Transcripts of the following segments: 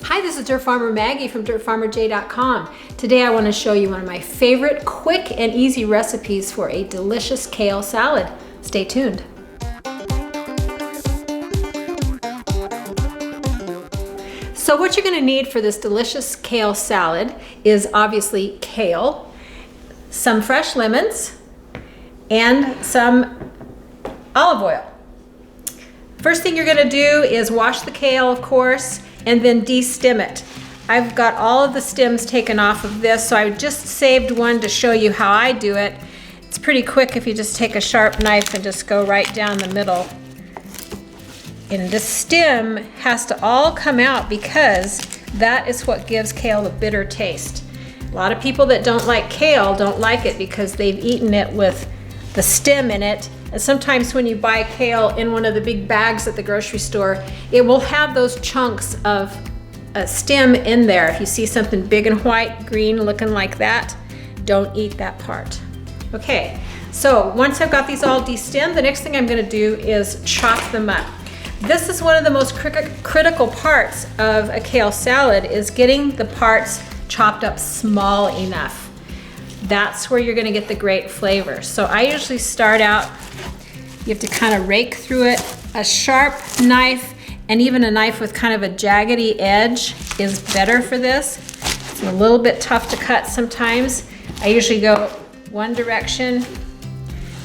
Hi, this is Dirt Farmer Maggie from dirtfarmerj.com. Today I want to show you one of my favorite quick and easy recipes for a delicious kale salad. Stay tuned. So what you're going to need for this delicious kale salad is obviously kale, some fresh lemons, and some olive oil. First thing you're going to do is wash the kale, of course, and then de-stem it. I've got all of the stems taken off of this, so I just saved one to show you how I do it. It's pretty quick if you just take a sharp knife and just go right down the middle. And the stem has to all come out because that is what gives kale a bitter taste. A lot of people that don't like kale don't like it because they've eaten it with the stem in it. And sometimes when you buy kale in one of the big bags at the grocery store, it will have those chunks of a stem in there. If you see something big and white, green, looking like that, don't eat that part. Okay, so once I've got these all de-stemmed, the next thing I'm gonna do is chop them up. This is one of the most critical parts of a kale salad, is getting the parts chopped up small enough. That's where you're gonna get the great flavor. So I usually start out, you have to kind of rake through it. A sharp knife and even a knife with kind of a jaggedy edge is better for this. It's a little bit tough to cut sometimes. I usually go one direction,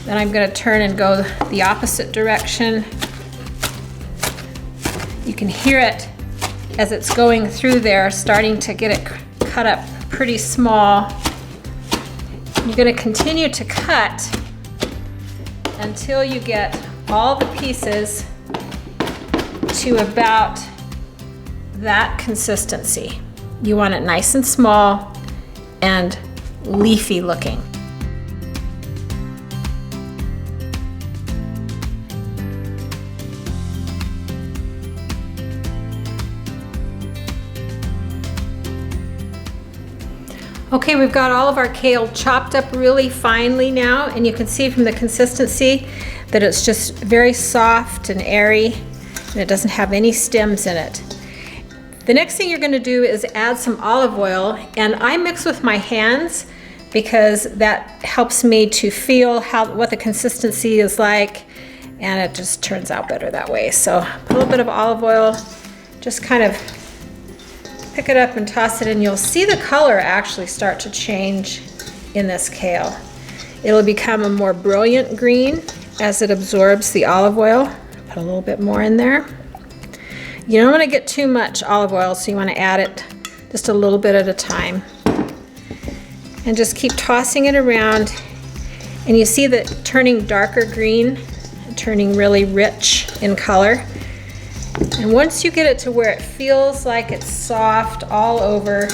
then I'm gonna turn and go the opposite direction. You can hear it as it's going through there, starting to get it cut up pretty small. You're going to continue to cut until you get all the pieces to about that consistency. You want it nice and small and leafy looking. Okay, we've got all of our kale chopped up really finely now, and you can see from the consistency that it's just very soft and airy, and it doesn't have any stems in it. The next thing you're going to do is add some olive oil, and I mix with my hands because that helps me to feel what the consistency is like, and it just turns out better that way. So put a little bit of olive oil, just kind of pick it up and toss it in. You'll see the color actually start to change in this kale. It'll become a more brilliant green as it absorbs the olive oil. Put a little bit more in there. You don't want to get too much olive oil, so you want to add it just a little bit at a time. And just keep tossing it around. And you see that turning darker green, turning really rich in color. And once you get it to where it feels like it's soft all over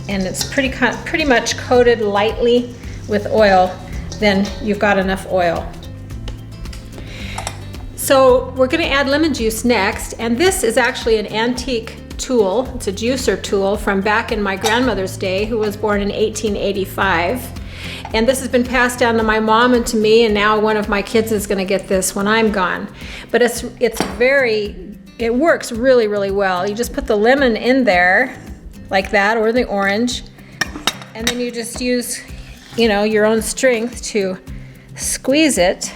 and it's pretty much coated lightly with oil, then you've got enough oil. So we're going to add lemon juice next, and this is actually an antique tool. It's a juicer tool from back in my grandmother's day, who was born in 1885. And this has been passed down to my mom and to me, and now one of my kids is going to get this when I'm gone. But it works really, really well. You just put the lemon in there like that, or the orange, and then you just use, your own strength to squeeze it.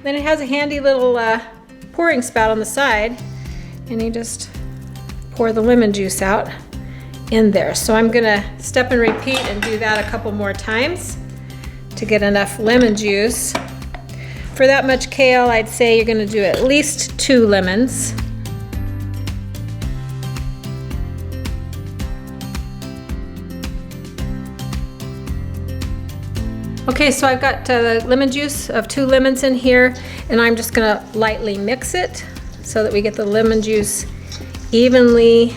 Then it has a handy little pouring spout on the side, and you just pour the lemon juice out in there. So I'm gonna step and repeat and do that a couple more times to get enough lemon juice. For that much kale, I'd say you're gonna do at least 2 lemons. Okay, so I've got the lemon juice of 2 lemons in here, and I'm just gonna lightly mix it so that we get the lemon juice evenly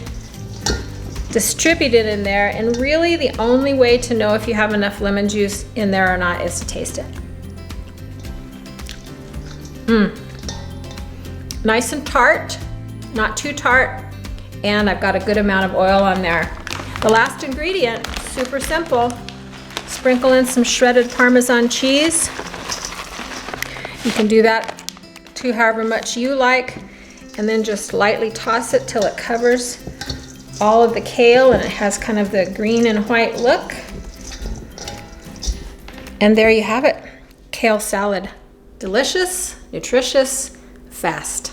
distributed in there. And really the only way to know if you have enough lemon juice in there or not is to taste it. Nice and tart, not too tart, and I've got a good amount of oil on there. The last ingredient, super simple. Sprinkle in some shredded Parmesan cheese. You can do that to however much you like, and then just lightly toss it till it covers all of the kale, and it has kind of the green and white look. And there you have it, kale salad. Delicious, nutritious, fast.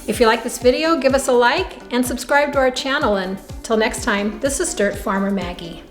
If you like this video, give us a like and subscribe to our channel. And until next time, this is Dirt Farmer Maggie.